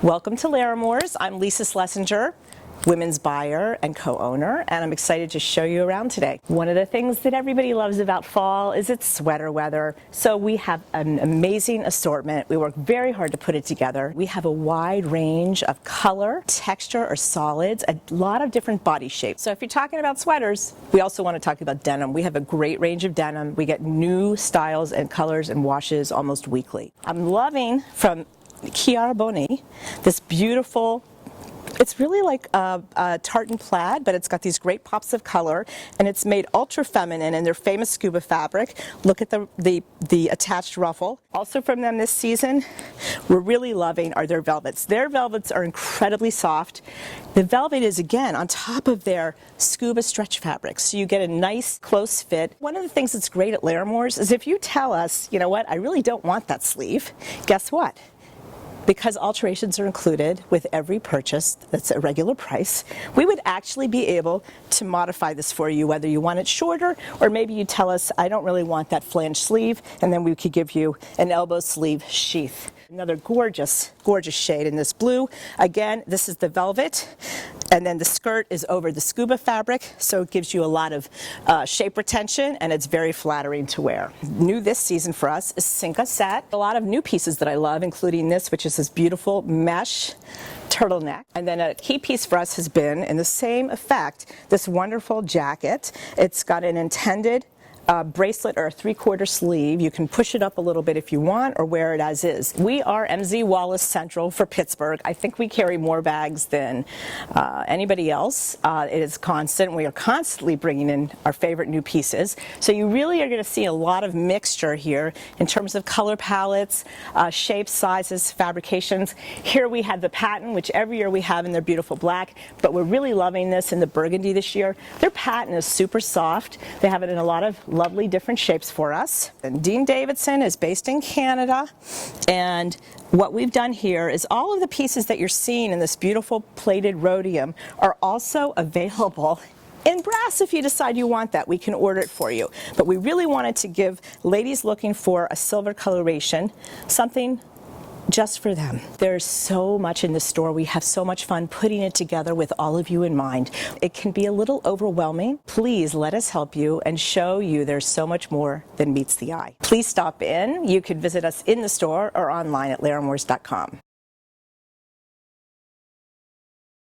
Welcome to Larimores. I'm Lisa Schlesinger, women's buyer and co-owner, and I'm excited to show you around today. One of the things that everybody loves about fall is it's sweater weather, so we have an amazing assortment. We work very hard to put it together. We have a wide range of color, texture, or solids, a lot of different body shapes. So if you're talking about sweaters, we also want to talk about denim. We have a great range of denim. We get new styles and colors and washes almost weekly. I'm loving from Chiara Boni this beautiful, it's really like a tartan plaid, but it's got these great pops of color, and it's made ultra feminine in their famous scuba fabric. Look at the attached ruffle. Also from them this season, we're really loving are their velvets. Their velvets are incredibly soft. The velvet is, again, on top of their scuba stretch fabric, so you get a nice close fit. One of the things that's great at Larimores is if you tell us, you know what, I really don't want that sleeve, guess what? Because alterations are included with every purchase that's a regular price, we would actually be able to modify this for you, whether you want it shorter or maybe you tell us, I don't really want that flange sleeve, and then we could give you an elbow sleeve sheath. Another gorgeous, gorgeous shade in this blue. Again, this is the velvet, and then the skirt is over the scuba fabric, so it gives you a lot of shape retention, and it's very flattering to wear. New this season for us is Cinca Set. A lot of new pieces that I love, including this, which is this beautiful mesh turtleneck. And then a key piece for us has been, in the same effect, this wonderful jacket. It's got an intended bracelet or a 3/4 sleeve. You can push it up a little bit if you want, or wear it as is. We are MZ Wallace Central for Pittsburgh. I think we carry more bags than anybody else. It is constant. We are constantly bringing in our favorite new pieces. So you really are going to see a lot of mixture here in terms of color palettes, shapes, sizes, fabrications. Here we have the patent, which every year we have in their beautiful black, but we're really loving this in the burgundy this year. Their patent is super soft. They have it in a lot of lovely different shapes for us. And Dean Davidson is based in Canada, and what we've done here is all of the pieces that you're seeing in this beautiful plated rhodium are also available in brass. If you decide you want that, we can order it for you. But we really wanted to give ladies looking for a silver coloration something just for them. There's so much in the store. We have so much fun putting it together with all of you in mind. It can be a little overwhelming. Please let us help you and show you there's so much more than meets the eye. Please stop in. You can visit us in the store or online at larimores.com.